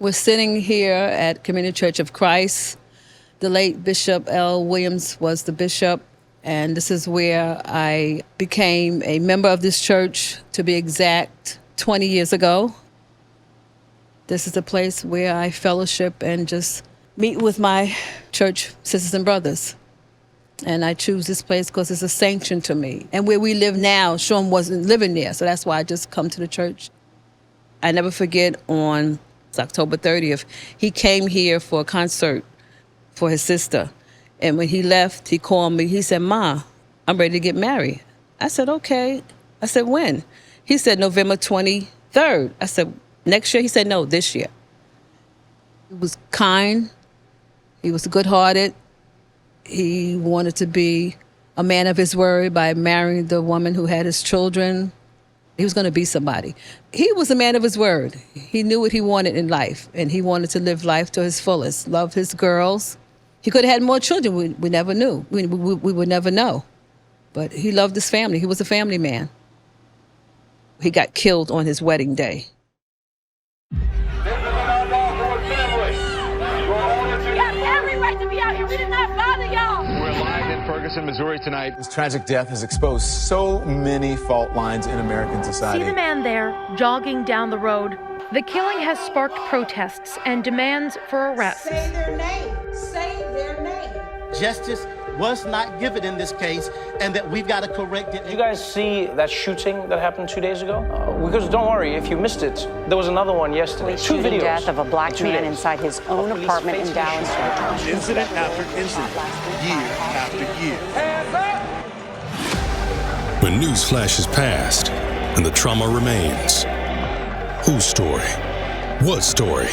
We're sitting here at Community Church of Christ. The late Bishop L. Williams was the bishop, and this is where I became a member of this church, to be exact, 20 years ago. This is a place where I fellowship and just meet with my church sisters and brothers. And I choose this place because it's a sanction to me. And where we live now, Sean wasn't living there, so that's why I just come to the church. I never forget, on October 30th, he came here for a concert for his sister. And when he left, he called me. He said, "Ma, I'm ready to get married." I said, "Okay." I said, "When?" He said, "November 23rd. I said, "Next year?" He said, "No, this year." He was kind. He was good-hearted. He wanted to be a man of his word by marrying the woman who had his children. He was going to be somebody. He was a man of his word. He knew what he wanted in life, and he wanted to live life to his fullest, love his girls. He could have had more children. We never knew. We would never know. But he loved his family. He was a family man. He got killed on his wedding day. You have every right to be out here. We did not bother y'all. We're live in Ferguson, Missouri tonight. This tragic death has exposed so many fault lines in American society. See the man there, jogging down the road. The killing has sparked protests and demands for arrests. Say their name. Say their name. Justice was not given in this case, and that we've got to correct it. Did you guys see that shooting that happened 2 days ago? Because don't worry, if you missed it, there was another one yesterday. Two videos. Death of a black man inside his own apartment in Dallas. Incident after incident, year after year. When news flashes past and the trauma remains. Whose story? What story?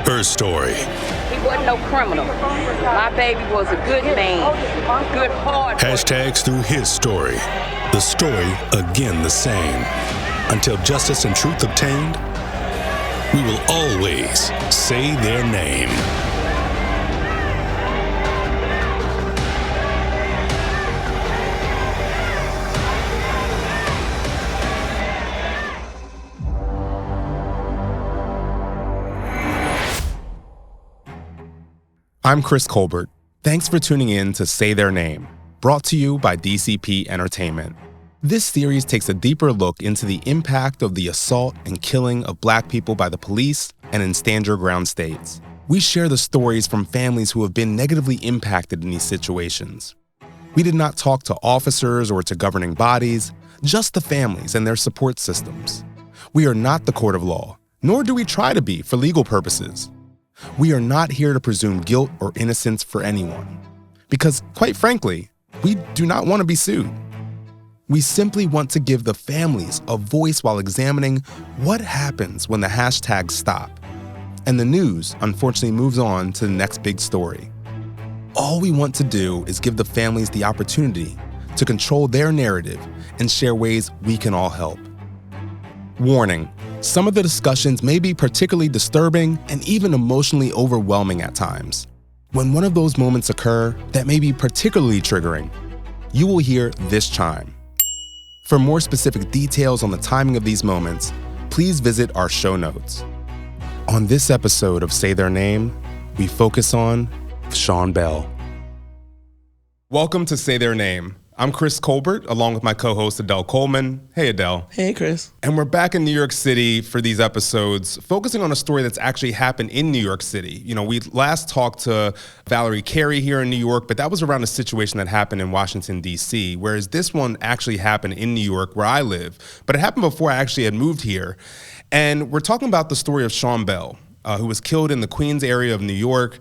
Her story. He wasn't no criminal. My baby was a good man, good heart. Hashtags through his story. The story again the same. Until justice and truth obtained, we will always say their name. I'm Chris Colbert. Thanks for tuning in to Say Their Name, brought to you by DCP Entertainment. This series takes a deeper look into the impact of the assault and killing of Black people by the police and in stand your ground states. We share the stories from families who have been negatively impacted in these situations. We did not talk to officers or to governing bodies, just the families and their support systems. We are not the court of law, nor do we try to be for legal purposes. We are not here to presume guilt or innocence for anyone, because, quite frankly, we do not want to be sued. We simply want to give the families a voice while examining what happens when the hashtags stop, and the news, unfortunately, moves on to the next big story. All we want to do is give the families the opportunity to control their narrative and share ways we can all help. Warning: some of the discussions may be particularly disturbing and even emotionally overwhelming at times. When one of those moments occur that may be particularly triggering, you will hear this chime. For more specific details on the timing of these moments, please visit our show notes. On this episode of Say Their Name, we focus on Sean Bell. Welcome to Say Their Name. I'm Chris Colbert, along with my co-host Adele Coleman. Hey, Adele. Hey, Chris. And we're back in New York City for these episodes, focusing on a story that's actually happened in New York City. You know, we last talked to Valerie Carey here in New York, but that was around a situation that happened in Washington, D.C., whereas this one actually happened in New York, where I live. But it happened before I actually had moved here. And we're talking about the story of Sean Bell, who was killed in the Queens area of New York.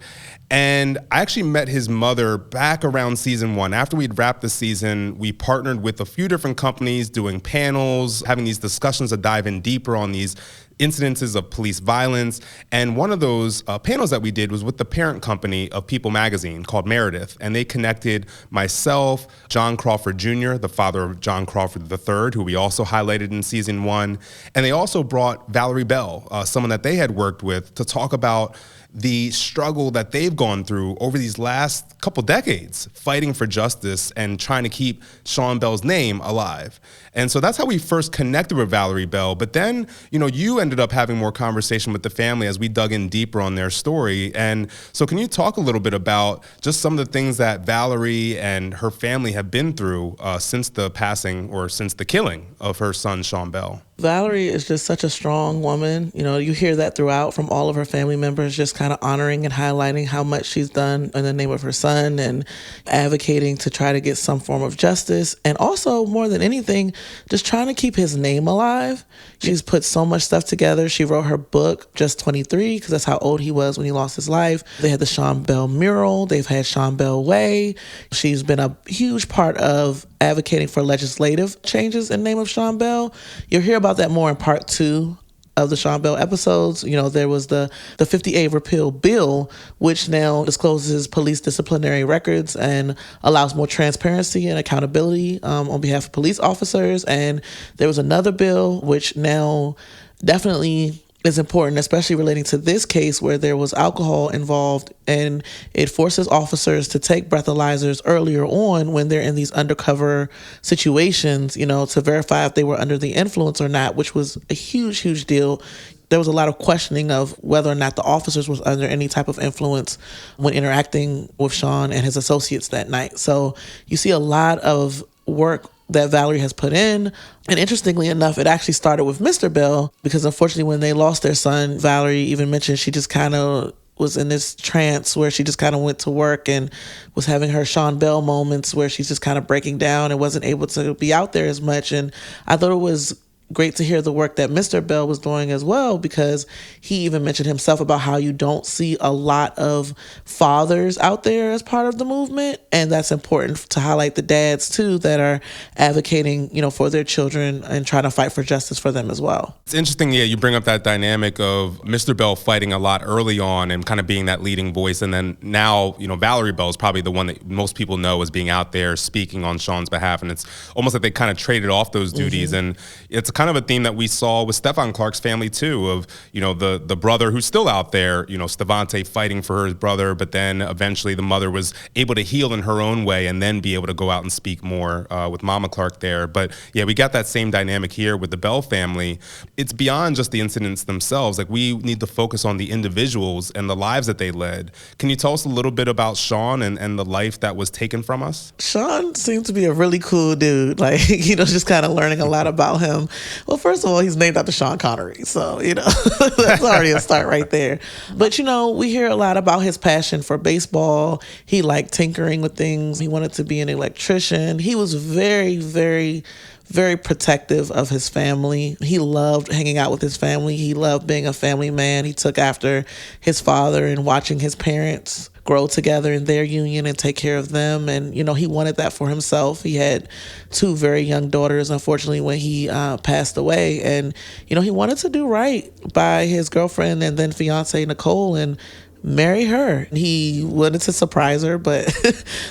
And I actually met his mother back around season 1. After we'd wrapped the season, we partnered with a few different companies doing panels, having these discussions to dive in deeper on these incidences of police violence. And one of those panels that we did was with the parent company of People magazine called Meredith. And they connected myself, John Crawford Jr., the father of John Crawford III, who we also highlighted in season 1. And they also brought Valerie Bell, someone that they had worked with, to talk about the struggle that they've gone through over these last couple decades, fighting for justice and trying to keep Sean Bell's name alive. And so that's how we first connected with Valerie Bell. But then, you know, you and ended up having more conversation with the family as we dug in deeper on their story. And so can you talk a little bit about just some of the things that Valerie and her family have been through since the passing or since the killing of her son, Sean Bell? Valerie is just such a strong woman. You know, you hear that throughout from all of her family members, just kind of honoring and highlighting how much she's done in the name of her son and advocating to try to get some form of justice. And also, more than anything, just trying to keep his name alive. She's put so much stuff together. She wrote her book, Just 23, because that's how old he was when he lost his life. They had the Sean Bell mural. They've had Sean Bell Way. She's been a huge part of advocating for legislative changes in the name of Sean Bell. You'll hear about that more in part 2 of the Sean Bell episodes. You know, there was the 50A repeal bill, which now discloses police disciplinary records and allows more transparency and accountability on behalf of police officers. And there was another bill which now definitely is important, especially relating to this case where there was alcohol involved, and it forces officers to take breathalyzers earlier on when they're in these undercover situations, you know, to verify if they were under the influence or not, which was a huge, huge deal. There was a lot of questioning of whether or not the officers was under any type of influence when interacting with Sean and his associates that night. So you see a lot of work that Valerie has put in. And interestingly enough, it actually started with Mr. Bell, because unfortunately when they lost their son, Valerie even mentioned she just kind of was in this trance where she just kind of went to work and was having her Sean Bell moments where she's just kind of breaking down and wasn't able to be out there as much. And I thought it was great to hear the work that Mr. Bell was doing as well, because he even mentioned himself about how you don't see a lot of fathers out there as part of the movement. And that's important to highlight the dads too that are advocating, you know, for their children and trying to fight for justice for them as well. It's interesting, yeah, you bring up that dynamic of Mr. Bell fighting a lot early on and kind of being that leading voice. And then now, you know, Valerie Bell is probably the one that most people know as being out there speaking on Sean's behalf. And it's almost like they kind of traded off those duties. And it's kind of a theme that we saw with Stephon Clark's family too, of, you know, the brother who's still out there, you know, Stevante fighting for his brother, but then eventually the mother was able to heal in her own way and then be able to go out and speak more with Mama Clark there. But yeah, we got that same dynamic here with the Bell family. It's beyond just the incidents themselves. Like, we need to focus on the individuals and the lives that they led. Can you tell us a little bit about Sean and the life that was taken from us? Sean seemed to be a really cool dude. Like, you know, just kind of learning a lot about him. Well, first of all, he's named after Sean Connery. So, you know, that's already a start right there. But, you know, we hear a lot about his passion for baseball. He liked tinkering with things. He wanted to be an electrician. He was very, very, very protective of his family. He loved hanging out with his family. He loved being a family man. He took after his father and watching his parents grow together in their union and take care of them. And, you know, he wanted that for himself. He had 2 very young daughters, unfortunately, when he passed away. And, you know, he wanted to do right by his girlfriend and then fiance, Nicole, and marry her. He wanted to surprise her, but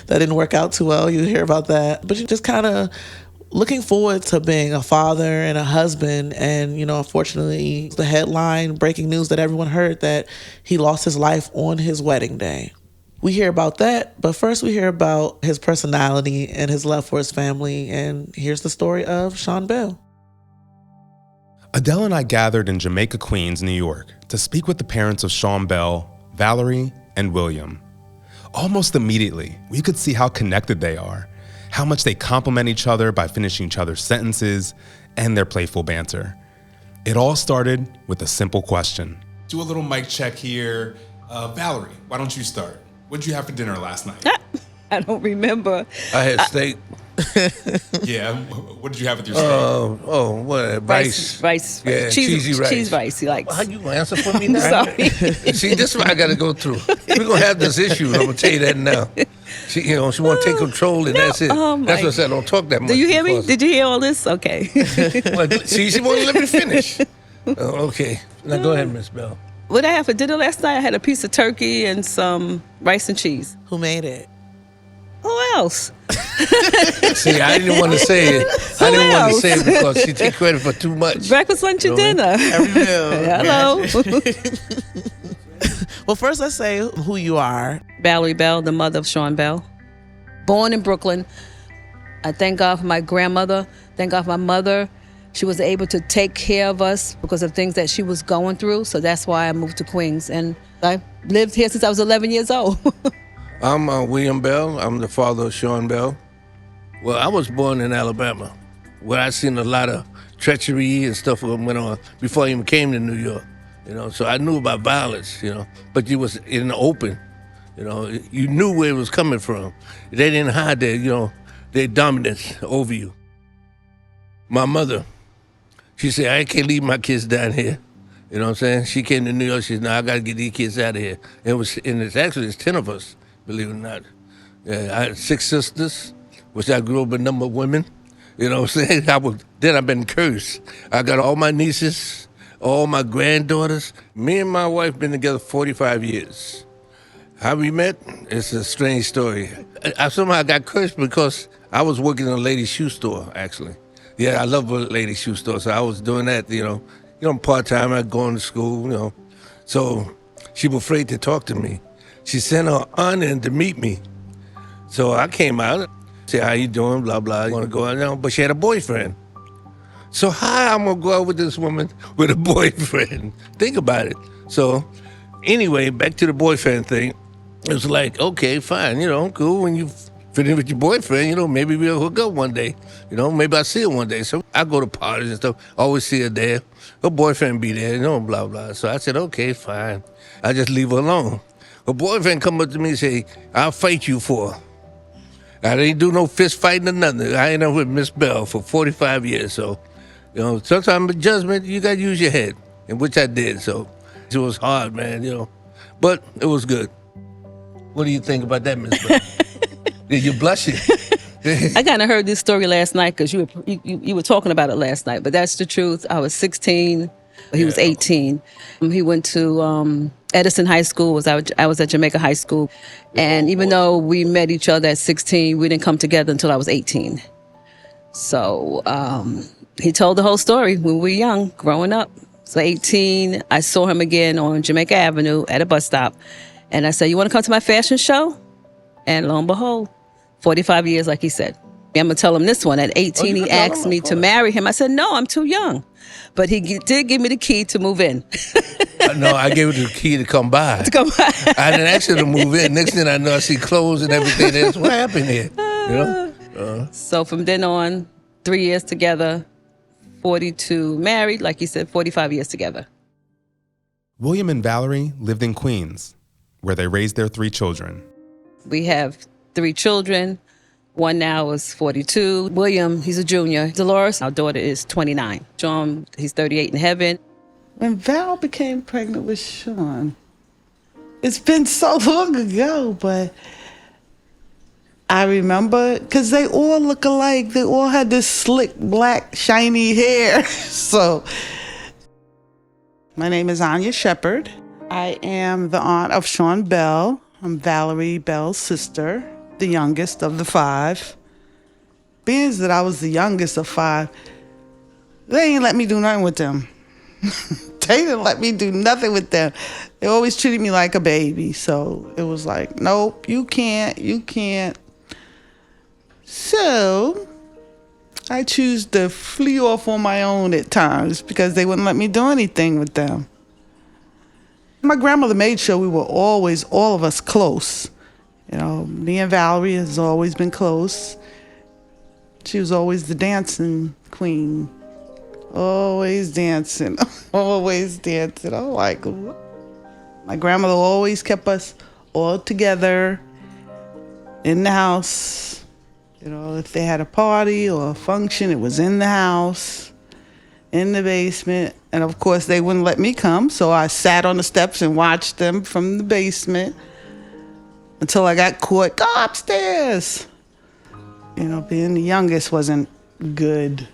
that didn't work out too well. You hear about that. But you just kind of looking forward to being a father and a husband. And, you know, unfortunately, the headline breaking news that everyone heard, that he lost his life on his wedding day. We hear about that, but first we hear about his personality and his love for his family. And here's the story of Sean Bell. Adele and I gathered in Jamaica, Queens, New York, to speak with the parents of Sean Bell, Valerie, and William. Almost immediately, we could see how connected they are, how much they complement each other by finishing each other's sentences, and their playful banter. It all started with a simple question. Do a little mic check here. Valerie, why don't you start? What did you have for dinner last night? I don't remember. I had steak. Yeah, what did you have with your steak? What? Rice. Rice. Yeah, cheesy rice. Cheese rice, he likes. How you gonna answer for me now? Sorry. See, this is what I gotta go through. We're gonna have this issue. I'm gonna tell you that now. She, you know, she want to take control, and that's it. That's what I said. Don't talk that much. Do you hear me? Did you hear all this? Okay. See, she won't let me finish. Okay, now go ahead, Miss Bell. What I had for dinner last night, I had a piece of turkey and some rice and cheese. Who made it? Who else? See, I didn't want to say it. I didn't want to say it because she takes credit for too much. Breakfast, lunch, and dinner. Every meal. Hello. Well, first let's say who you are. Valerie Bell, the mother of Sean Bell. Born in Brooklyn. I thank God for my grandmother. Thank God for my mother. she was able to take care of us because of things that she was going through. So that's why I moved to Queens. And I lived here since I was 11 years old. I'm William Bell. I'm the father of Sean Bell. Well, I was born in Alabama, where I seen a lot of treachery and stuff that went on before I even came to New York. So I knew about violence, but you was in the open. You knew where it was coming from. They didn't hide their dominance over you. My mother, she said, I can't leave my kids down here. You know what I'm saying? She came to New York, she said, no, I got to get these kids out of here. It's 10 of us, believe it or not. I had 6 sisters, which I grew up with a number of women. You know what I'm saying? Then I've been cursed. I got all my nieces, all my granddaughters. Me and my wife been together 45 years. How we met? It's a strange story. I somehow got cursed because I was working in a ladies' shoe store, actually. Yeah, I love a ladies' shoe store, so I was doing that, part-time. I going to school, So she was afraid to talk to me. She sent her aunt in to meet me. So I came out, said, how you doing, blah, blah. You want to go out? But she had a boyfriend. So how I'm going to go out with this woman with a boyfriend? Think about it. So anyway, back to the boyfriend thing. It was like, okay, fine, cool. When you fit in with your boyfriend, maybe we'll hook up one day. Maybe I'll see her one day. So I go to parties and stuff, always see her there. Her boyfriend be there, blah, blah. So I said, okay, fine. I just leave her alone. Her boyfriend come up to me and say, I'll fight you for her. I didn't do no fist fighting or nothing. I ended up with Miss Bell for 45 years. So, sometimes with judgment, you got to use your head, and which I did. So it was hard, man, but it was good. What do you think about that, Miss Bell? You're blushing. I kind of heard this story last night because you were talking about it last night, but that's the truth. I was 16. He was 18. He went to Edison High School. I was at Jamaica High School. And even though we met each other at 16, we didn't come together until I was 18. So he told the whole story when we were young, growing up. So 18, I saw him again on Jamaica Avenue at a bus stop. And I said, you want to come to my fashion show? And lo and behold, 45 years, like he said. I'm going to tell him this one. At 18, he asked me to marry him. I said, no, I'm too young. But he did give me the key to move in. No, I gave her the key to come by. I didn't ask her to move in. Next thing I know, I see clothes and everything else. What happened here? So from then on, 3 years together, 42 married, like you said, 45 years together. William and Valerie lived in Queens, where they raised their 3 children. We have 3 children. One now is 42. William, he's a junior. Dolores, our daughter, is 29. Sean, he's 38 in heaven. When Val became pregnant with Sean, it's been so long ago, but I remember, because they all look alike. They all had this slick, black, shiny hair. So, my name is Anya Shepard. I am the aunt of Sean Bell. I'm Valerie Bell's sister, the youngest of the 5. Being that I was the youngest of 5, they ain't let me do nothing with them. They didn't let me do nothing with them. They always treated me like a baby. So it was like, nope, you can't. So I choose to flee off on my own at times because they wouldn't let me do anything with them. My grandmother made sure we were always, all of us, close. Me and Valerie has always been close. She was always the dancing queen. Always dancing. Always dancing. I'm like, what? My grandmother always kept us all together in the house. If they had a party or a function, it was in the house, in the basement. And of course, they wouldn't let me come, so I sat on the steps and watched them from the basement until I got caught. Go upstairs. Being the youngest wasn't good.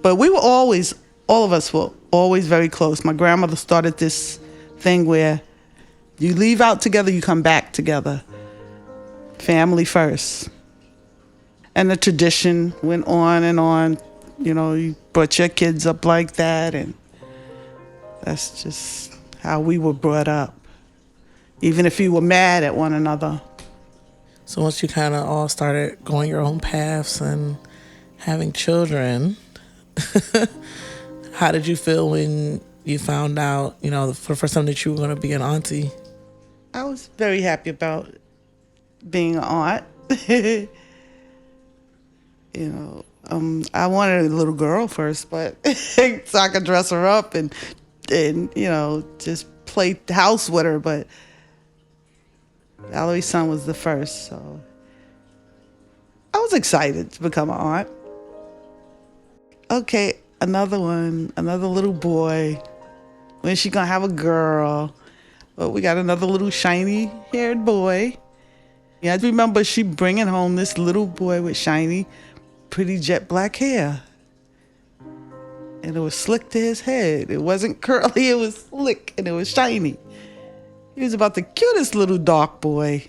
But we were always, all of us were always very close. My grandmother started this thing where you leave out together, you come back together. Family first. And the tradition went on and on. You brought your kids up like that, and that's just how we were brought up. Even if you were mad at one another. So once you kind of all started going your own paths and Having children, how did you feel when you found out, for the first time that you were going to be an auntie? I was very happy about being an aunt. I wanted a little girl first, but so I could dress her up and just play house with her. But Valerie's son was the first, so I was excited to become an aunt. Okay, another little boy. When she gonna have a girl? Well, we got another little shiny-haired boy. Yeah, I remember she bringing home this little boy with shiny, pretty jet black hair. And it was slick to his head. It wasn't curly, it was slick, and it was shiny. He was about the cutest little dark boy.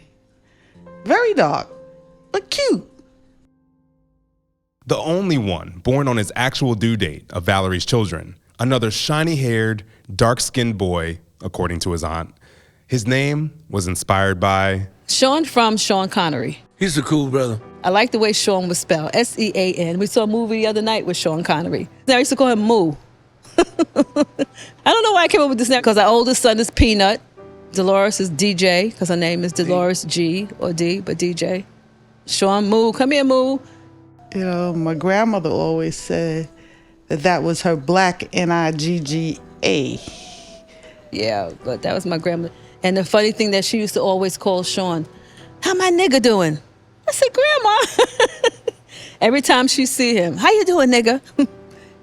Very dark, but cute. The only one born on his actual due date of Valerie's children, another shiny-haired, dark-skinned boy, according to his aunt. His name was inspired by Sean from Sean Connery. He's a cool brother. I like the way Sean was spelled, S-E-A-N. We saw a movie the other night with Sean Connery. I used to call him Moo. I don't know why I came up with this name, because our oldest son is Peanut. Dolores is DJ, because her name is Dolores G or D, but DJ. Sean Moo, come here, Moo. My grandmother always said that was her black N-I-G-G-A. Yeah, but that was my grandmother. And the funny thing that she used to always call Sean, how my nigga doing? I said, Grandma. Every time she see him, how you doing, nigga?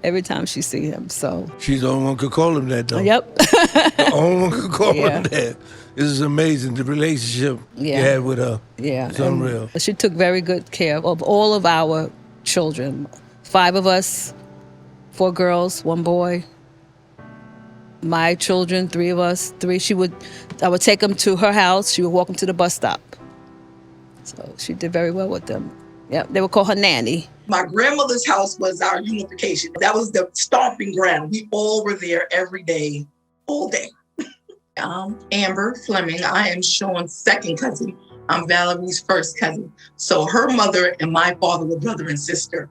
Every time she see him, so. She's the only one could call him that, though. Yep. The only one could call him that. This is amazing, the relationship you had with her. Yeah. It's unreal. She took very good care of all of our children. 5 of us, 4 girls, 1 boy. My children, 3 of us, 3. I would take them to her house. She would walk them to the bus stop. So she did very well with them. Yeah, they would call her Nanny. My grandmother's house was our unification. That was the stomping ground. We all were there every day, all day. I'm Amber Fleming. I am Sean's second cousin. I'm Valerie's first cousin. So her mother and my father were brother and sister.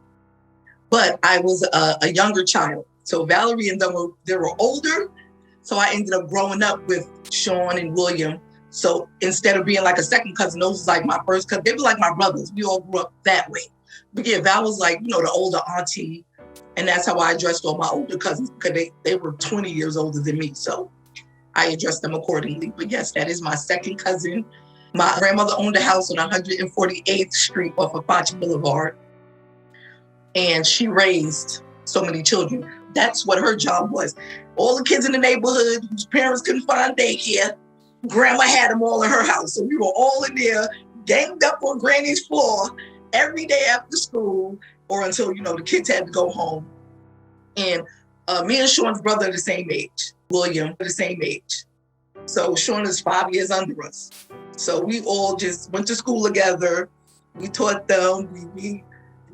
But I was a younger child. So Valerie and them they were older. So I ended up growing up with Sean and William. So instead of being like a second cousin, those was like my first cousin. They were like my brothers. We all grew up that way. But yeah, Val was like, the older auntie. And that's how I addressed all my older cousins, because they were 20 years older than me. So I addressed them accordingly. But yes, that is my second cousin. My grandmother owned a house on 148th Street off of Foch Boulevard. And she raised so many children. That's what her job was. All the kids in the neighborhood whose parents couldn't find daycare, Grandma had them all in her house. So we were all in there, ganged up on Granny's floor every day after school, or until, the kids had to go home. And me and Sean's brother are the same age. William, the same age. So Sean is 5 years under us. So we all just went to school together. We taught them.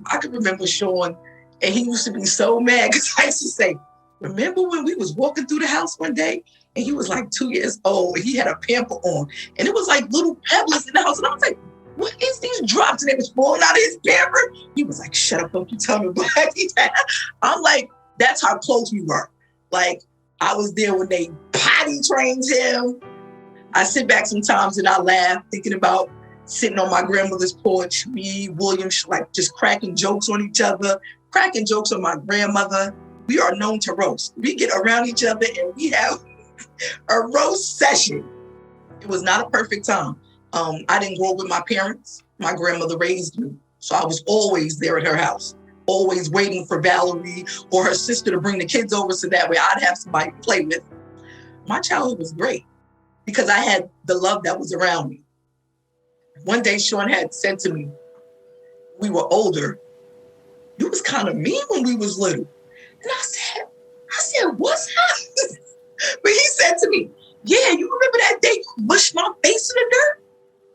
I can remember Sean, and he used to be so mad because I used to say, remember when we was walking through the house one day and he was like 2 years old and he had a pamper on and it was like little pebbles in the house. And I was like, what is these drops? And it was falling out of his pamper. He was like, shut up, don't you tell me about that. I'm like, that's how close we were. Like, I was there when they potty trained him. I sit back sometimes and I laugh thinking about sitting on my grandmother's porch, me, William, like just cracking jokes on each other, cracking jokes on my grandmother. We are known to roast. We get around each other and we have a roast session. It was not a perfect time. I didn't grow up with my parents. My grandmother raised me. So I was always there at her house, always waiting for Valerie or her sister to bring the kids over so that way I'd have somebody to play with. My childhood was great because I had the love that was around me. One day Sean had said to me, we were older, you was kind of mean when we was little. And I said, what's happening? But he said to me, yeah, you remember that day you mushed my face in the dirt?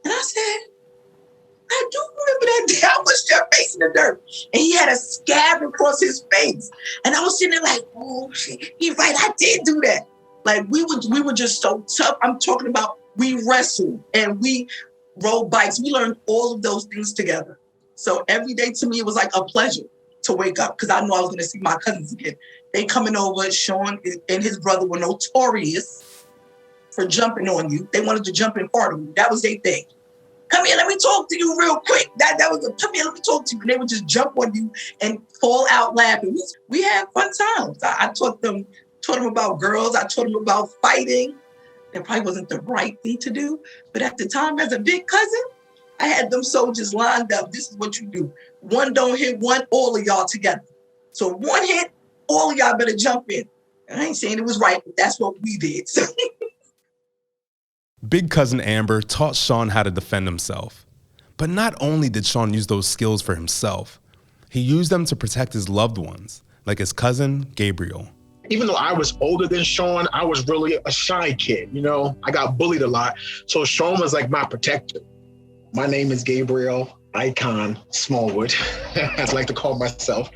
And I said, I do remember that day I mushed your face in the dirt. And he had a scab across his face. And I was sitting there like, oh shit, he's right, I did do that. Like we were just so tough. I'm talking about we wrestled and we rode bikes. We learned all of those things together. So every day to me, it was like a pleasure. to wake up because I knew I was going to see my cousins again. They coming over. Sean and his brother were notorious for jumping on you. They wanted to jump in part of you. That was their thing. Come here, let me talk to you real quick. That was come here, let me talk to you. And they would just jump on you and fall out laughing. We had fun times. I taught them about girls. I taught them about fighting. That probably wasn't the right thing to do. But at the time, as a big cousin, I had them soldiers lined up. This is what you do. One don't hit one, all of y'all together. So one hit, all of y'all better jump in. And I ain't saying it was right, but that's what we did. So. Big cousin Amber taught Sean how to defend himself. But not only did Sean use those skills for himself, he used them to protect his loved ones, like his cousin Gabriel. Even though I was older than Sean, I was really a shy kid, you know? I got bullied a lot. So Sean was like my protector. My name is Gabriel Icon Smallwood, as I like to call myself.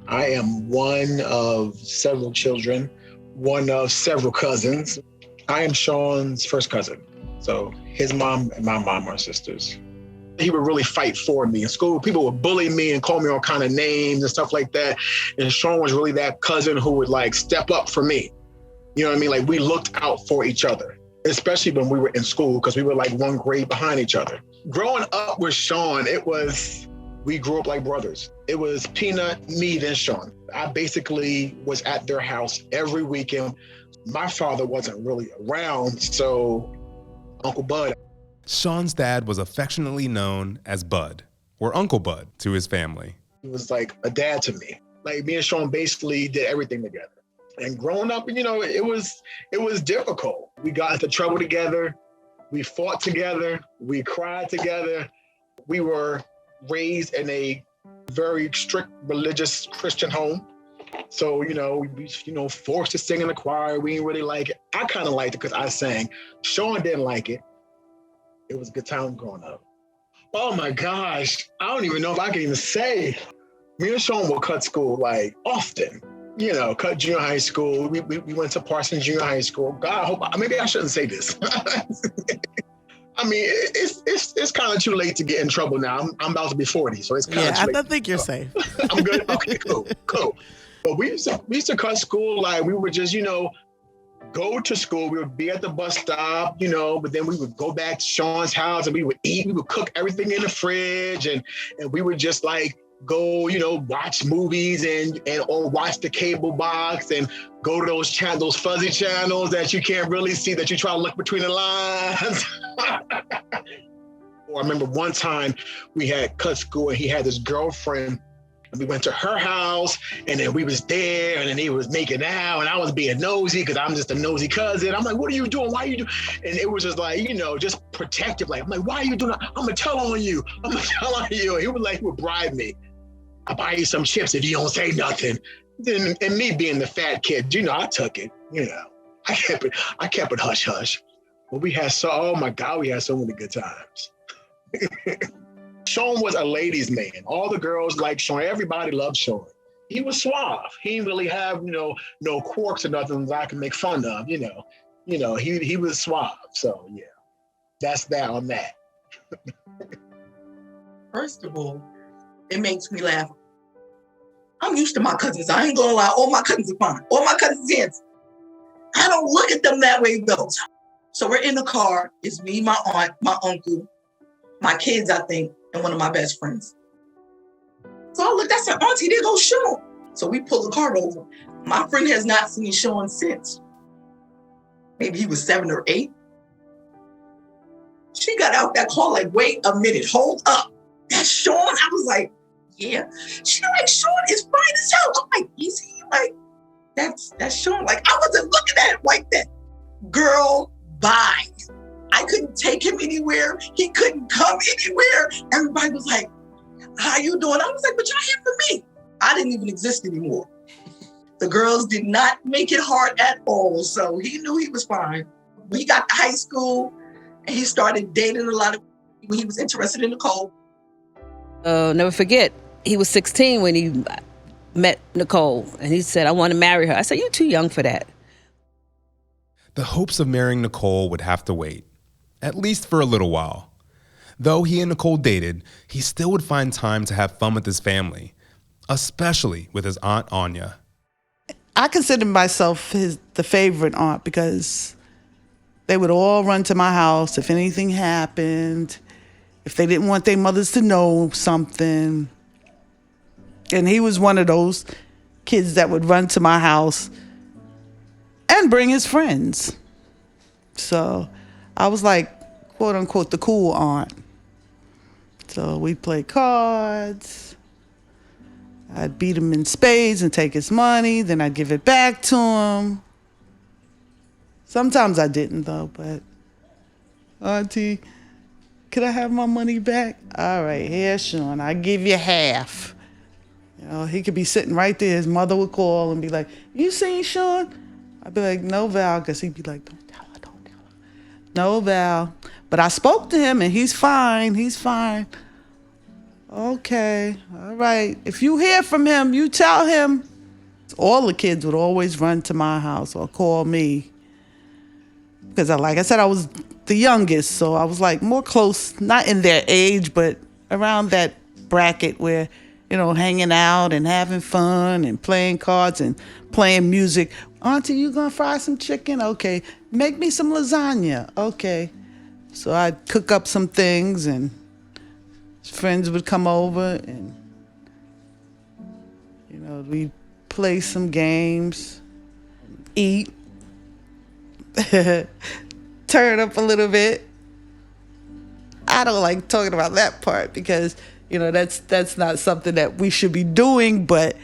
I am one of several children, one of several cousins. I am Sean's first cousin. So his mom and my mom are sisters. He would really fight for me in school. People would bully me and call me all kind of names and stuff like that. And Sean was really that cousin who would like step up for me. You know what I mean? Like we looked out for each other, especially when we were in school because we were like one grade behind each other. Growing up with Sean, we grew up like brothers. It was Peanut, me, then Sean. I basically was at their house every weekend. My father wasn't really around, so Uncle Bud. Sean's dad was affectionately known as Bud, or Uncle Bud to his family. He was like a dad to me. Like me and Sean basically did everything together. And growing up, you know, it was difficult. We got into trouble together. We fought together. We cried together. We were raised in a very strict religious Christian home. So, you know, we forced to sing in the choir. We didn't really like it. I kind of liked it because I sang. Sean didn't like it. It was a good time growing up. Oh my gosh. I don't even know if I can even say. Me and Sean will cut school like often. You know, cut junior high school. We went to Parsons Junior High School. God, maybe I shouldn't say this. I mean, it's kind of too late to get in trouble now. I'm about to be 40, so it's kind of too late. I think you're safe. I'm good? Okay, cool. But we used to cut school like we would just, you know, go to school. We would be at the bus stop, you know, but then we would go back to Sean's house and we would eat. We would cook everything in the fridge and we would just like go, you know, watch movies or watch the cable box and go to those fuzzy channels that you can't really see, that you try to look between the lines. Or I remember one time we had cut school and he had this girlfriend and we went to her house and then we was there and then he was making out and I was being nosy because I'm just a nosy cousin. I'm like, what are you doing? Why are you doing? And it was just like, you know, just protective. Like, I'm like, why are you doing that? I'm gonna tell on you. I'm gonna tell on you. And he was like, he would bribe me. I'll buy you some chips if you don't say nothing. Then, and me being the fat kid, you know, I took it, you know. I kept it hush hush. But we had oh my God, we had so many good times. Sean was a ladies' man. All the girls liked Sean. Everybody loved Sean. He was suave. He didn't really have, you know, no quirks or nothing that I can make fun of, you know. You know, he was suave. So yeah, that's that on that. First of all, it makes me laugh. I'm used to my cousins. I ain't gonna lie. All my cousins are fine. All my cousins are handsome. I don't look at them that way though. So we're in the car. It's me, my aunt, my uncle, my kids, I think, and one of my best friends. So I looked, I said, Auntie, there goes Sean. So we pull the car over. My friend has not seen Sean since. Maybe he was 7 or 8. She got out that car like, wait a minute, hold up. That's Sean? I was like, yeah. She's like, Sean is fine as hell. I'm like, is he? Like, that's Sean. Like, I wasn't looking at him like that. Girl, bye. I couldn't take him anywhere. He couldn't come anywhere. Everybody was like, how you doing? I was like, but y'all here for me. I didn't even exist anymore. The girls did not make it hard at all. So he knew he was fine. When he got to high school and he started dating a lot of people, he was interested in Nicole. Never forget, he was 16 when he met Nicole, and he said, I want to marry her. I said, you're too young for that. The hopes of marrying Nicole would have to wait, at least for a little while. Though he and Nicole dated, he still would find time to have fun with his family. especially with his Aunt Anya. I consider myself the favorite aunt because they would all run to my house if anything happened, if they didn't want their mothers to know something. And he was one of those kids that would run to my house and bring his friends. So I was like, quote unquote, the cool aunt. So we'd play cards. I'd beat him in spades and take his money. Then I'd give it back to him. Sometimes I didn't, though, but Auntie, could I have my money back? All right, here, Sean, I give you half. You know, he could be sitting right there. His mother would call and be like, you seen Sean? I'd be like, no, Val, because he'd be like, don't tell her. No, Val. But I spoke to him, and he's fine. Okay, all right. If you hear from him, you tell him. All the kids would always run to my house or call me. Because, like I said, I was the youngest, so I was like more close, not in their age, but around that bracket where, you know, hanging out and having fun and playing cards and playing music. Auntie, you gonna fry some chicken? Okay. Make me some lasagna. Okay. So I'd cook up some things and friends would come over and, you know, we'd play some games, eat. Turn up a little bit. I don't like talking about that part because, you know, that's not something that we should be doing, but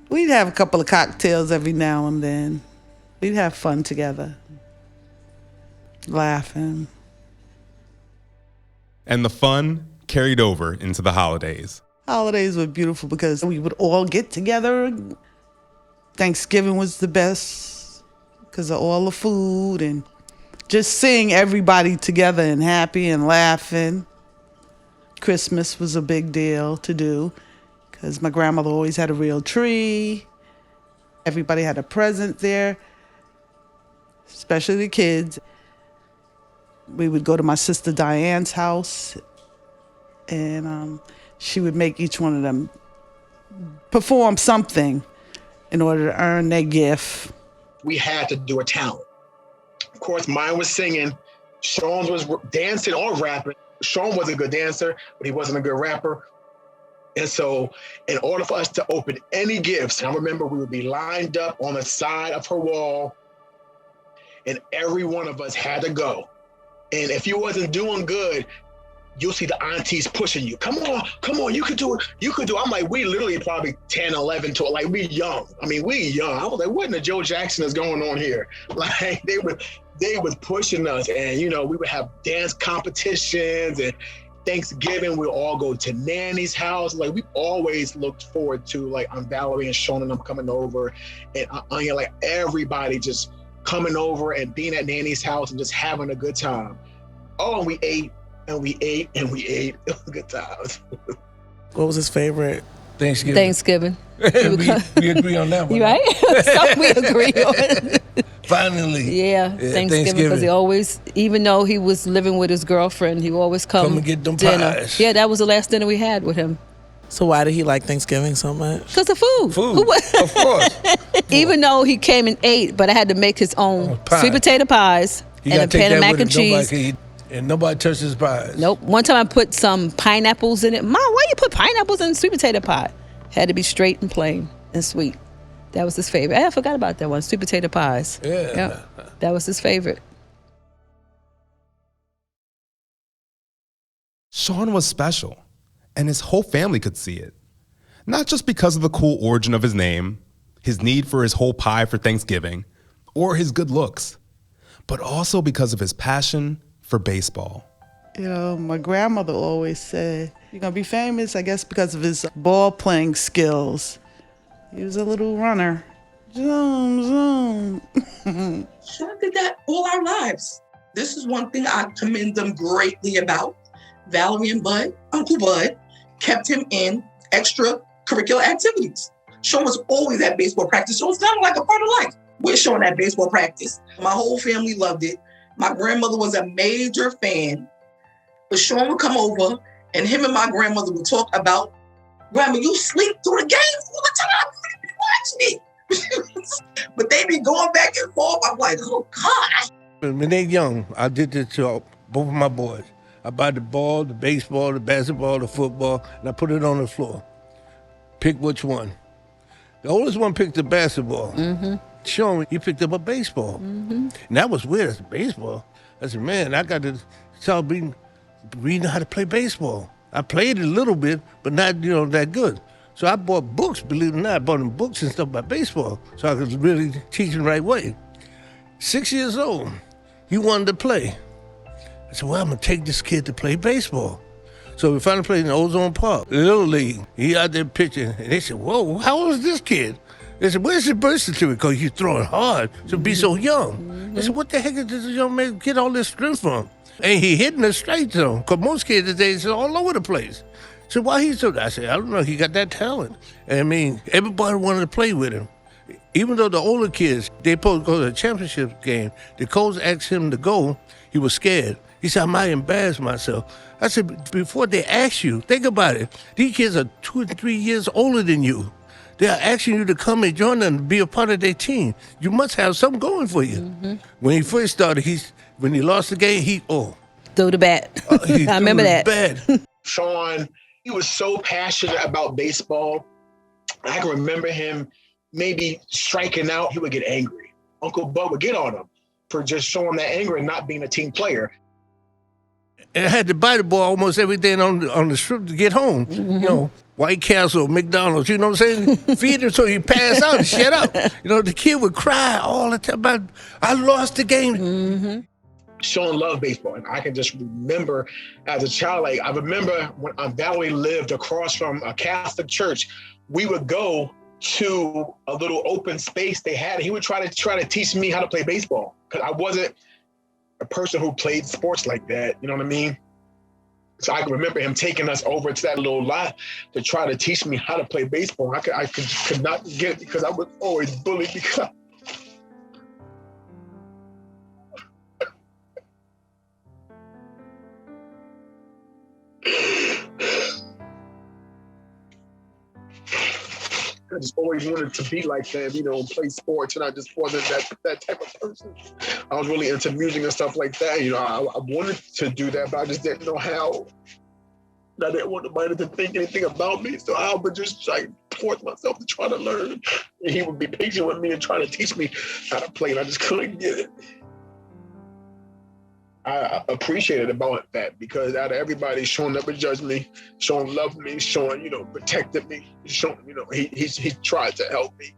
we'd have a couple of cocktails every now and then. We'd have fun together, laughing. And the fun carried over into the holidays. Holidays were beautiful because we would all get together. Thanksgiving was the best because of all the food and just seeing everybody together and happy and laughing. Christmas was a big deal to do because my grandmother always had a real tree. Everybody had a present there, especially the kids. We would go to my sister Diane's house and she would make each one of them perform something in order to earn their gift. We had to do a talent. Of course, mine was singing. Sean's was dancing or rapping. Sean was a good dancer, but he wasn't a good rapper. And so in order for us to open any gifts, I remember we would be lined up on the side of her wall and every one of us had to go. And if you wasn't doing good, you'll see the aunties pushing you. Come on, you could do it. I'm like, we literally probably 10, 11, 12, like we young. I mean, we young. I was like, what in the Joe Jackson is going on here? Like they was pushing us and, you know, we would have dance competitions and Thanksgiving, we'll all go to Nanny's house. Like we always looked forward to like Aunt Valerie and Sean and them coming over and Anya, like everybody just coming over and being at Nanny's house and just having a good time. Oh, and we ate. It was good times. What was his favorite? Thanksgiving. we agree on that one. You right? Something we agree on. Finally. Yeah, Thanksgiving, because he always, even though he was living with his girlfriend, he would always come and get them dinner. pies. Yeah, that was the last dinner we had with him. So why did he like Thanksgiving so much? Because of food. Of course. Even though he came and ate, but I had to make his own sweet potato pies and a pan of mac and cheese. And nobody touched his pies. Nope. One time I put some pineapples in it. Mom, why you put pineapples in sweet potato pie? Had to be straight and plain and sweet. That was his favorite. I forgot about that one, sweet potato pies. Yeah. Yep. That was his favorite. Sean was special, and his whole family could see it. Not just because of the cool origin of his name, his need for his whole pie for Thanksgiving, or his good looks, but also because of his passion for baseball. You know, my grandmother always said, you're going to be famous, I guess, because of his ball playing skills. He was a little runner. Zoom, zoom. Sean did that all our lives. This is one thing I commend them greatly about. Valerie and Bud, Uncle Bud, kept him in extracurricular activities. Sean was always at baseball practice. So it's kind of like a part of life. We're Sean at baseball practice. My whole family loved it. My grandmother was a major fan. But Sean would come over and him and my grandmother would talk about Grandma, you sleep through the games all the time. You be watching it. But they be going back and forth. I'm like, oh, God. When they're young, I did this to both of my boys. I buy the ball, the baseball, the basketball, the football, and I put it on the floor. Pick which one. The oldest one picked the basketball. Sean, he picked up a baseball. And that was weird. I said, baseball? I said, man, I got to start reading how to play baseball. I played it a little bit, but not, that good. So I bought books, believe it or not. I bought them books and stuff about baseball so I could really teach them the right way. 6 years old, he wanted to play. I said, well, I'm going to take this kid to play baseball. So we finally played in Ozone Park, the Little League. He out there pitching, and they said, whoa, how old is this kid? They said, where's your birth certificate? Because he's throwing hard to be so young. I said, what the heck is this young man get all this strength from? And he hitting the straight zone, because most kids today is all over the place. So why he's so, I said, I don't know, he got that talent. And I mean, everybody wanted to play with him. Even though the older kids, they supposed to go to the championship game, the coach asked him to go, he was scared. He said, I might embarrass myself. I said, before they ask you, think about it. These kids are 2 and 3 years older than you. They are asking you to come and join them, be a part of their team. You must have something going for you. When he first started, when he lost the game, threw the bat. I remember that. Sean, he was so passionate about baseball. I can remember him maybe striking out. He would get angry. Uncle Bud would get on him for just showing that anger and not being a team player. And I had to buy the ball almost every day on the strip to get home. White Castle, McDonald's, you know what I'm saying? Feed him so he pass out and shut up. The kid would cry all the time about, I lost the game. Sean loved baseball. And I can just remember as a child, I remember when Valerie lived across from a Catholic church, we would go to a little open space they had. He would try to teach me how to play baseball because I wasn't a person who played sports like that. You know what I mean? So I can remember him taking us over to that little lot to try to teach me how to play baseball. I could not get it because I was always bullied because I just always wanted to be like them, play sports, and I just wasn't that type of person. I was really into music and stuff like that. I wanted to do that, but I just didn't know how. I didn't want nobody to think anything about me, so I would just force myself to try to learn. And he would be patient with me and try to teach me how to play, and I just couldn't get it. I appreciated about that because out of everybody, Sean never judged me. Sean loved me. Sean, protected me. Sean, he tried to help me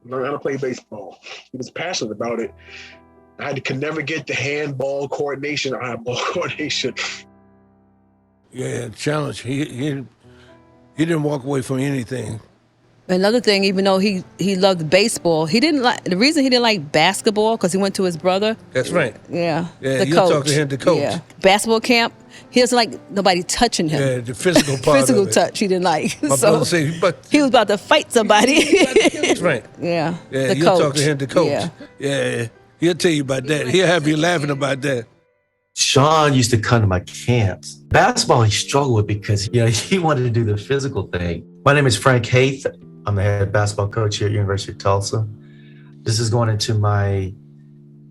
learn how to play baseball. He was passionate about it. Could never get the handball coordination or eyeball coordination. Yeah, challenge. He didn't walk away from anything. Another thing, even though he loved baseball, the reason he didn't like basketball because he went to his brother. That's right. Yeah. Yeah, you talk to him, the coach. Yeah. Basketball camp, he doesn't like nobody touching him. Yeah, the physical part Physical of it. touch he didn't like. My brother said, he was about to fight somebody. That's right. Yeah. Yeah, the you coach. talk to him, the coach. Yeah. He'll tell you about that. He'll have you laughing about that. Sean used to come to my camps. Basketball he struggled with because he wanted to do the physical thing. My name is Frank Haith. I'm the head basketball coach here at University of Tulsa. This is going into my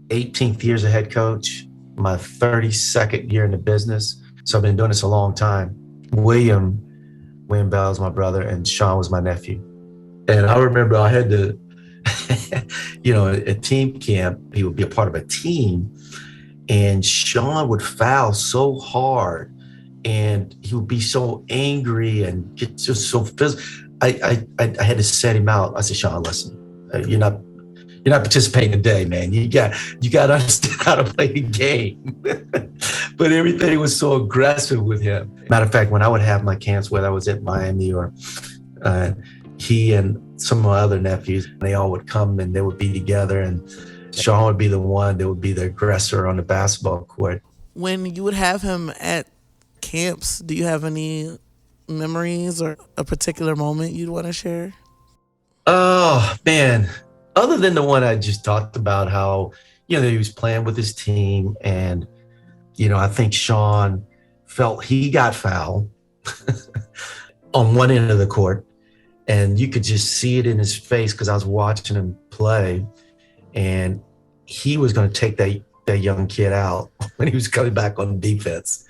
18th year as a head coach, my 32nd year in the business. So I've been doing this a long time. William Bell is my brother and Sean was my nephew. And I remember I had to, at team camp, he would be a part of a team and Sean would foul so hard and he would be so angry and get just so physical. I had to set him out. I said, Sean, listen, you're not participating today, man. You got to understand how to play the game. But everything was so aggressive with him. Matter of fact, when I would have my camps, whether I was at Miami or he and some of my other nephews, they all would come and they would be together and Sean would be the one that would be the aggressor on the basketball court. When you would have him at camps, do you have any memories or a particular moment you'd want to share? Oh, man. Other than the one I just talked about, how, he was playing with his team and, I think Sean felt he got fouled on one end of the court. And you could just see it in his face because I was watching him play. And he was going to take that young kid out when he was coming back on defense.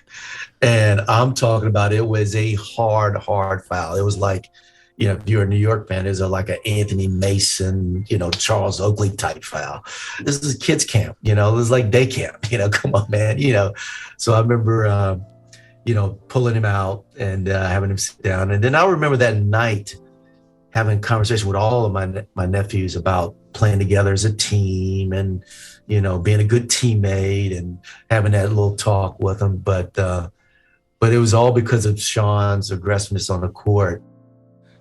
And I'm talking about, it was a hard foul. It was like, if you're a New York fan, it was like an Anthony Mason, Charles Oakley type foul. This is kids camp, it was like day camp, come on, man, So I remember, pulling him out and having him sit down. And then I remember that night having a conversation with all of my nephews about playing together as a team and, being a good teammate and having that little talk with them. But it was all because of Sean's aggressiveness on the court.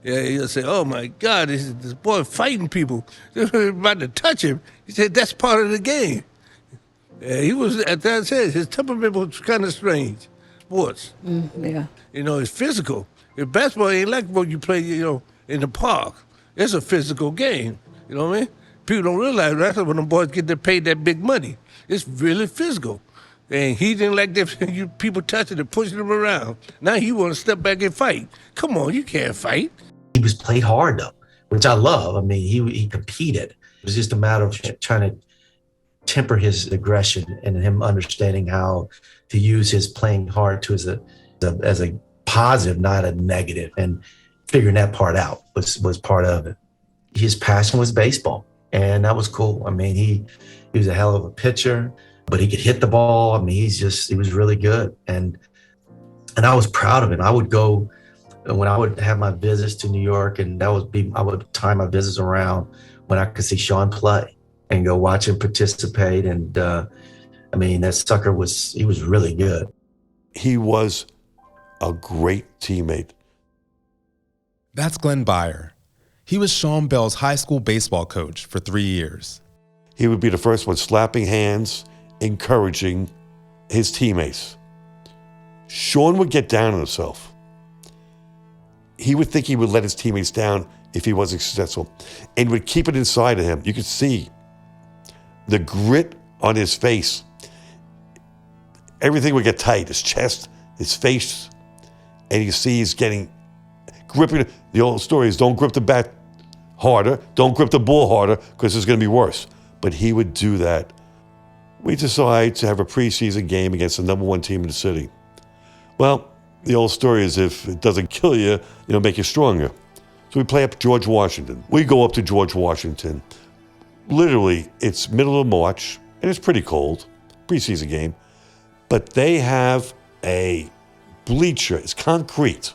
Yeah, he'll say, "Oh my God, this boy fighting people. They're about to touch him." He said, "That's part of the game." Yeah, he was, at that said, his temperament was kind of strange. Sports. Yeah. It's physical. If basketball ain't like what you play, in the park. It's a physical game. You know what I mean? People don't realize that's when the boys get paid that big money. It's really physical. And he didn't like that you people touching and pushing him around. Now he want to step back and fight. Come on, you can't fight. He was played hard though, which I love. I mean, he competed. It was just a matter of trying to temper his aggression and him understanding how to use his playing hard to as a positive, not a negative, and figuring that part out was part of it. His passion was baseball, and that was cool. I mean, he was a hell of a pitcher, but he could hit the ball. I mean, he was really good, and I was proud of him. I would go when I would have my visits to New York, and I would time my visits around when I could see Sean play and go watch him participate. And I mean, that sucker he was really good. He was a great teammate. That's Glenn Byer. He was Sean Bell's high school baseball coach for 3 years. He would be the first one slapping hands, encouraging his teammates. Sean would get down on himself. He would think he would let his teammates down if he wasn't successful, and would keep it inside of him. You could see the grit on his face. Everything would get tight, his chest, his face, and you see he's gripping. The old story is don't grip the bat harder, don't grip the ball harder, because it's going to be worse. But he would do that. We decided to have a preseason game against the number one team in the city. Well, the old story is if it doesn't kill you, it'll make you stronger. So we play up George Washington. We go up to George Washington. Literally, it's middle of March, and it's pretty cold, preseason game. But they have a bleacher, it's concrete.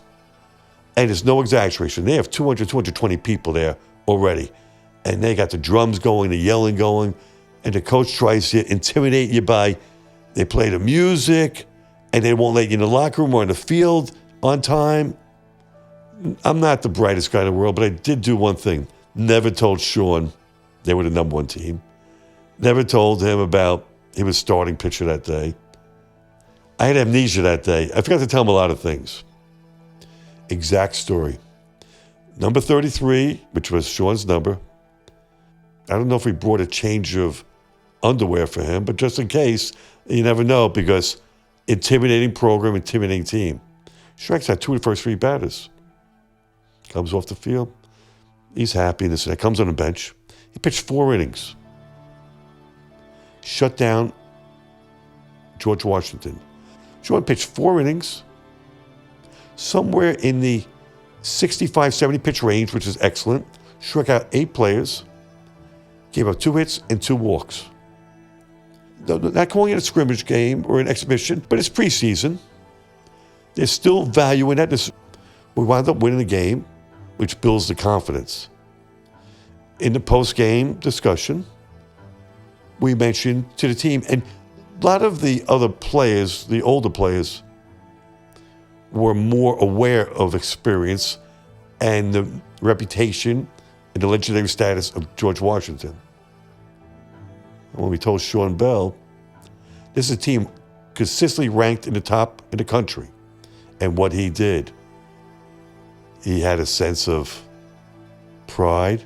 And it's no exaggeration. They have 200, 220 people there already. And they got the drums going, the yelling going. And the coach tries to intimidate you they play the music, and they won't let you in the locker room or in the field on time. I'm not the brightest guy in the world, but I did do one thing. Never told Sean they were the number one team. Never told him about he was starting pitcher that day. I had amnesia that day. I forgot to tell him a lot of things. Exact story. Number 33, which was Sean's number. I don't know if we brought a change of underwear for him, but just in case, you never know, because intimidating program, intimidating team. Strikes out 2 of the first 3 batters. Comes off the field. He's happy. This comes on the bench. He pitched 4 innings. Shut down George Washington. Sean pitched 4 innings. Somewhere in the 65, 70 pitch range, which is excellent. Struck out 8 players. Gave up 2 hits and 2 walks. Not calling it a scrimmage game or an exhibition, but it's preseason. There's still value in that. We wound up winning the game, which builds the confidence. In the post-game discussion, we mentioned to the team, and a lot of the other players, the older players, were more aware of experience and the reputation and the legendary status of George Washington. And when we told Sean Bell, this is a team consistently ranked in the top in the country, and what he did, he had a sense of pride,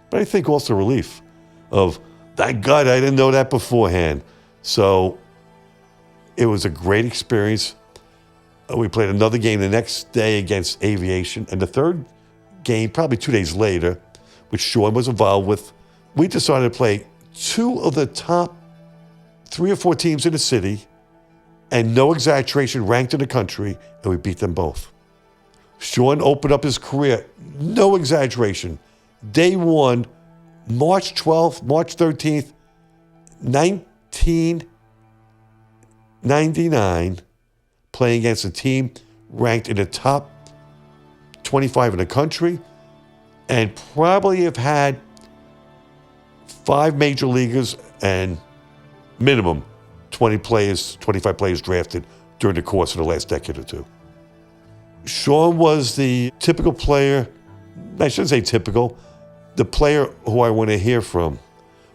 but I think also relief of, thank God I didn't know that beforehand. So it was a great experience. We played another game the next day against Aviation. And the third game, probably 2 days later, which Sean was involved with, we decided to play two of the top 3 or 4 teams in the city, and no exaggeration, ranked in the country, and we beat them both. Sean opened up his career, no exaggeration. Day one, March 12th, March 13th, 1999, playing against a team ranked in the top 25 in the country, and probably have had 5 major leaguers and minimum 20 players, 25 players drafted during the course of the last decade or two. Sean was the typical player, I shouldn't say typical, the player who I want to hear from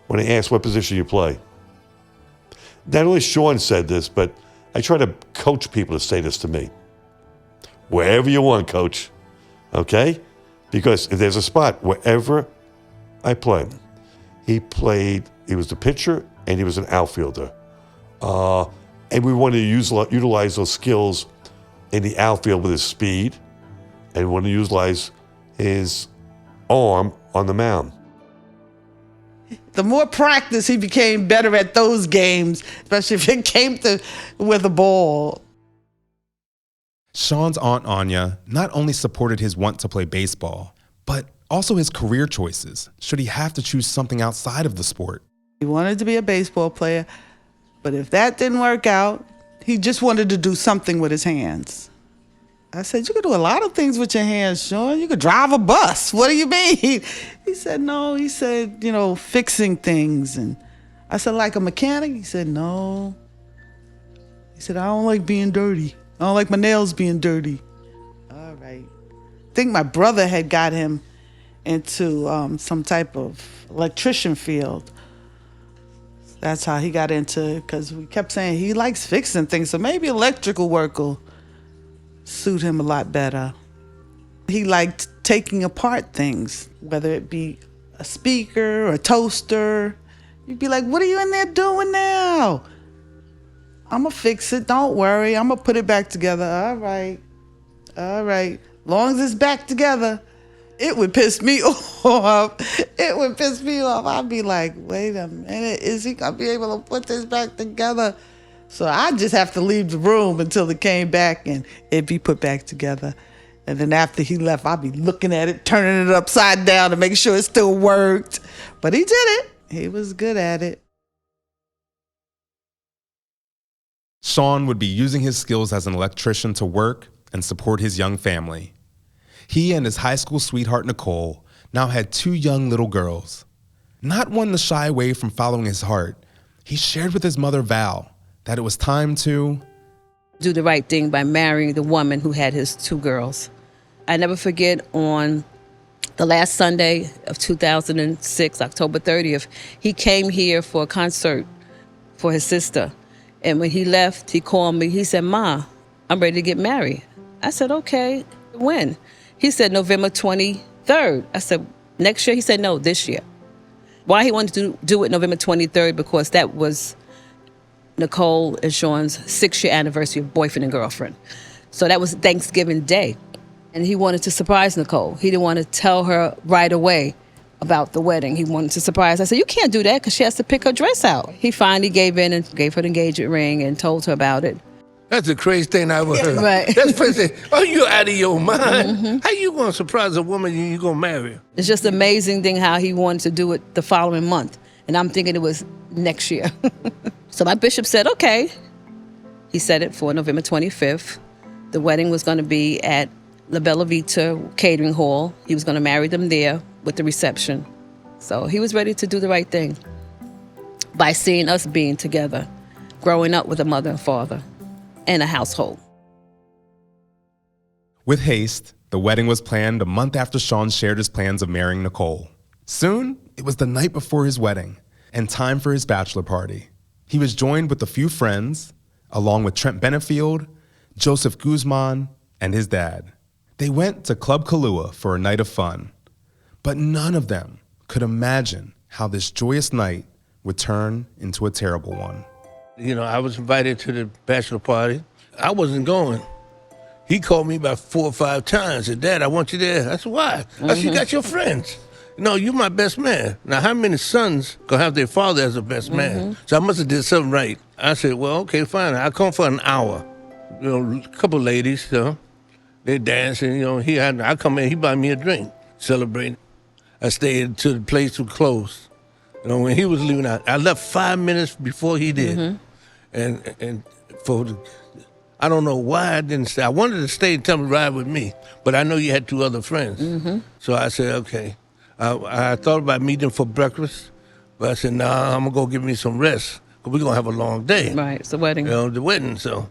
when I ask what position you play. Not only Sean said this, but I try to coach people to say this to me. Wherever you want, coach, okay? Because if there's a spot, wherever I play. He was the pitcher and he was an outfielder. And we wanted to utilize those skills in the outfield with his speed, and we wanted to utilize his arm on the mound. The more practice, he became better at those games, especially if it came to with a ball. Sean's Aunt Anya not only supported his want to play baseball, but also his career choices, should he have to choose something outside of the sport. He wanted to be a baseball player, but if that didn't work out, he just wanted to do something with his hands. I said, you could do a lot of things with your hands, Sean. You could drive a bus. What do you mean? He said, no. He said, fixing things. And I said, like a mechanic? He said, no. He said, I don't like being dirty. I don't like my nails being dirty. All right. I think my brother had got him into some type of electrician field. That's how he got into it, because we kept saying he likes fixing things, so maybe electrical work will suit him a lot better. He liked taking apart things, whether it be a speaker or a toaster. You'd be like, what are you in there doing now? I'm going to fix it. Don't worry. I'm going to put it back together. All right. As long as it's back together. It would piss me off. I'd be like, wait a minute. Is he going to be able to put this back together? So I just have to leave the room until it came back and it'd be put back together. And then after he left, I'd be looking at it, turning it upside down to make sure it still worked. But he did it. He was good at it. Sean would be using his skills as an electrician to work and support his young family. He and his high school sweetheart, Nicole, now had 2 young little girls. Not one to shy away from following his heart, he shared with his mother, Val, that it was time to do the right thing by marrying the woman who had his 2 girls. I never forget, on the last Sunday of 2006, October 30th, he came here for a concert for his sister. And when he left, he called me. He said, Ma, I'm ready to get married. I said, okay, when? He said, November 23rd. I said, next year? He said, no, this year. Why he wanted to do it November 23rd? Because that was Nicole and Sean's 6-year anniversary of boyfriend and girlfriend. So that was Thanksgiving Day. And he wanted to surprise Nicole. He didn't want to tell her right away about the wedding. He wanted to surprise. I said, you can't do that because she has to pick her dress out. He finally gave in and gave her the engagement ring and told her about it. That's the craziest thing I ever heard. Right. That's crazy. Oh, you out of your mind. Mm-hmm. How you going to surprise a woman and you going to marry her? It's just amazing thing how he wanted to do it the following month. And I'm thinking it was next year. So my bishop said, okay. He set it for November 25th. The wedding was going to be at La Bella Vita Catering Hall. He was going to marry them there with the reception. So he was ready to do the right thing by seeing us being together, growing up with a mother and father and a household. With haste, the wedding was planned a month after Sean shared his plans of marrying Nicole. Soon, it was the night before his wedding and time for his bachelor party. He was joined with a few friends, along with Trent Benefield, Joseph Guzman, and his dad. They went to Club Kahlua for a night of fun, but none of them could imagine how this joyous night would turn into a terrible one. I was invited to the bachelor party. I wasn't going. He called me about 4 or 5 times. Said, Dad, I want you there. I said, why? I said, you got your friends. No, you my best man. Now, how many sons gonna have their father as a best man? So I must have did something right. I said, well, okay, fine. I'll come for an hour. You know, a couple ladies, they dancing, I come in, he buy me a drink, celebrating. I stayed till the place was closed. When he was leaving out, I left 5 minutes before he did. And I don't know why I didn't stay. I wanted to stay and tell him to ride with me, but I know you had 2 other friends. So I said, okay. I thought about meeting for breakfast, but I said, nah, I'm gonna go give me some rest, because we're gonna have a long day. Right, it's the wedding. The wedding, so.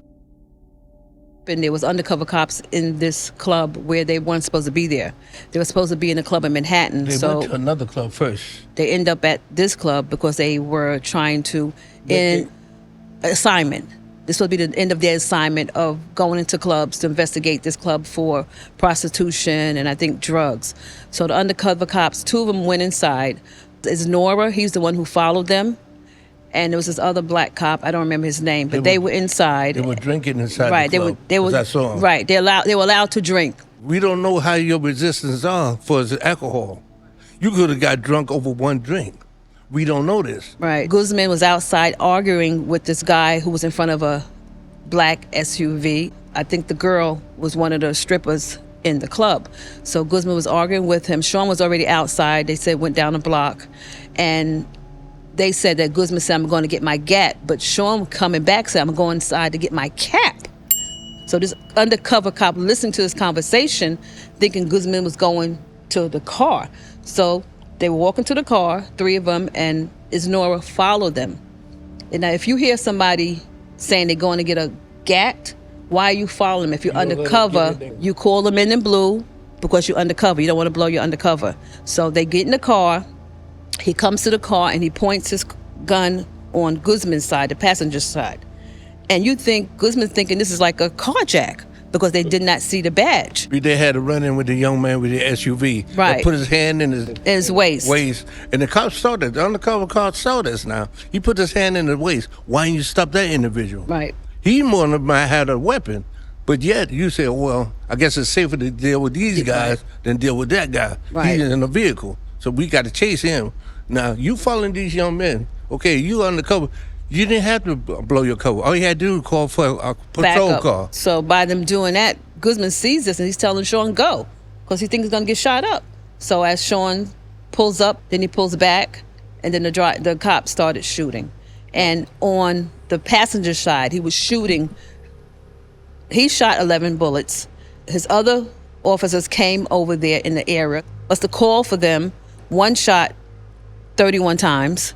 And there was undercover cops in this club where they weren't supposed to be there. They were supposed to be in a club in Manhattan. They went to another club first. They end up at this club because they were trying to end assignment. This would be the end of their assignment of going into clubs to investigate this club for prostitution and I think drugs. So the undercover cops, 2 of them went inside. It's Nora, he's the one who followed them. And there was this other black cop, I don't remember his name, but they were inside. They were drinking inside the club. They were, I saw them. Right, they were allowed to drink. We don't know how your resistance are for alcohol. You could have got drunk over 1 drink. We don't know this. Right. Guzman was outside arguing with this guy who was in front of a black SUV. I think the girl was one of the strippers in the club. So Guzman was arguing with him. Sean was already outside. They said went down the block. And they said that Guzman said, I'm going to get my gat. But Sean coming back said, I'm going inside to get my cap. So this undercover cop listened to this conversation, thinking Guzman was going to the car. So they were walking to the car, 3 of them, and Isnora followed them. And now if you hear somebody saying they're going to get a gat, why are you following them? If you're undercover, you call them in blue because you're undercover. You don't want to blow your undercover. So they get in the car. He comes to the car and he points his gun on Guzman's side, the passenger side. And you think Guzman's thinking this is like a carjack because they did not see the badge. They had a run-in with the young man with the SUV. Right. That put his hand in his waist. And the cop saw that. The undercover cop saw this now. He put his hand in his waist. Why didn't you stop that individual? Right. He more than might have a weapon. But yet you say, well, I guess it's safer to deal with these guys than deal with that guy. Right. He's in a vehicle. So we got to chase him. Now, you following these young men. Okay, you undercover. You didn't have to blow your cover. All you had to do was call for a patrol car. So by them doing that, Guzman sees this and he's telling Sean go because he thinks he's going to get shot up. So as Sean pulls up, then he pulls back, and then the cop started shooting. And on the passenger side, he was shooting. He shot 11 bullets. His other officers came over there in the area. Was the call for them. One shot 31 times.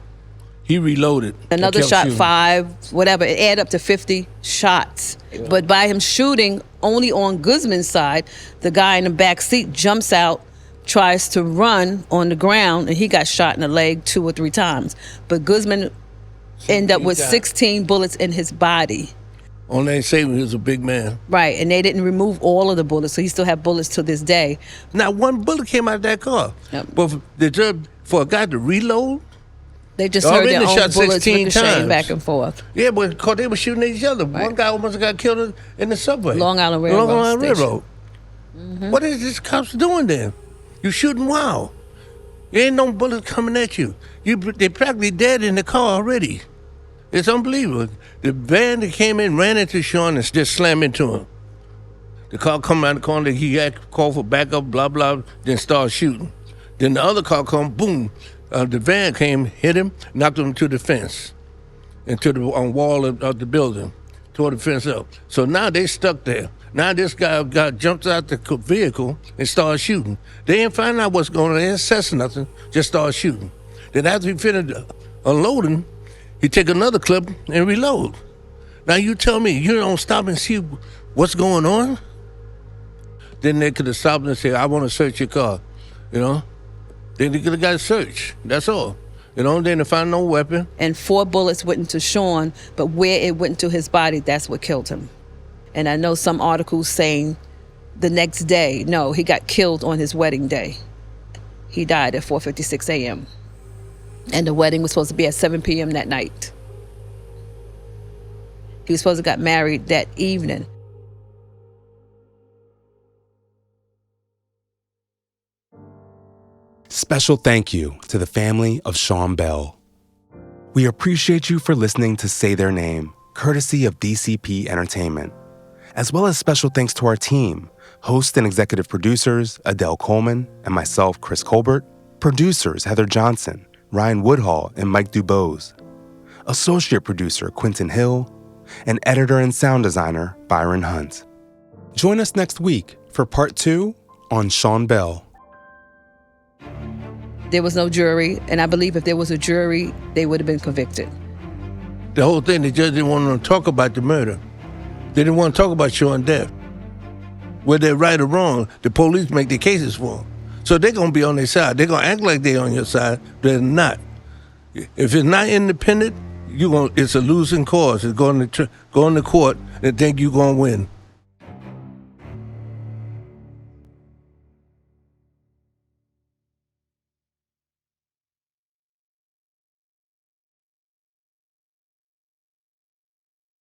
He reloaded. Another shot shooting. 5, whatever. It added up to 50 shots. Yeah. But by him shooting only on Guzman's side, the guy in the back seat jumps out, tries to run on the ground, and he got shot in the leg 2 or 3 times. But Guzman ended up with 16 bullets in his body. On they say he was a big man. Right, and they didn't remove all of the bullets, so he still have bullets to this day. Not 1 bullet came out of that car. Yep. But for a guy to reload, they just heard their own bullets ricocheting back and forth. Yeah, but they were shooting at each other. Right. One guy almost got killed in the subway. Long Island Railroad. Mm-hmm. What is this cops doing there? You shooting wild. There ain't no bullets coming at you. They practically dead in the car already. It's unbelievable. The van that came in ran into Sean and just slammed into him. The car come around the corner, he got called for backup, blah, blah, then started shooting. Then the other car come, boom. The van came, hit him, knocked him to the fence, and to the wall of the building, tore the fence up. So now they stuck there. Now this guy jumped out the vehicle and started shooting. They didn't find out what's going on. They didn't assess nothing, just started shooting. Then after he finished unloading, he take another clip and reload. Now you tell me, you don't stop and see what's going on? Then they could have stopped and said, I want to search your car, Then they could have got searched, that's all. They didn't find no weapon. And 4 bullets went into Sean, but where it went into his body, that's what killed him. And I know some articles saying the next day, no, he got killed on his wedding day. He died at 4:56 a.m. And the wedding was supposed to be at 7 p.m. that night. He was supposed to get married that evening. Special thank you to the family of Sean Bell. We appreciate you for listening to Say Their Name, courtesy of DCP Entertainment, as well as special thanks to our team, host and executive producers Adele Coleman and myself, Chris Colbert, producers Heather Johnson, Ryan Woodhall, and Mike Dubose, associate producer Quentin Hill, and editor and sound designer Byron Hunt. Join us next week for part 2 on Sean Bell. There was no jury, and I believe if there was a jury, they would have been convicted. The whole thing, the judge didn't want to talk about the murder. They didn't want to talk about Sean's death. Whether they're right or wrong, the police make the cases for them. So they're going to be on their side. They're going to act like they're on your side, but they're not. If it's not independent, it's a losing cause. It's going to court and think you're going to win.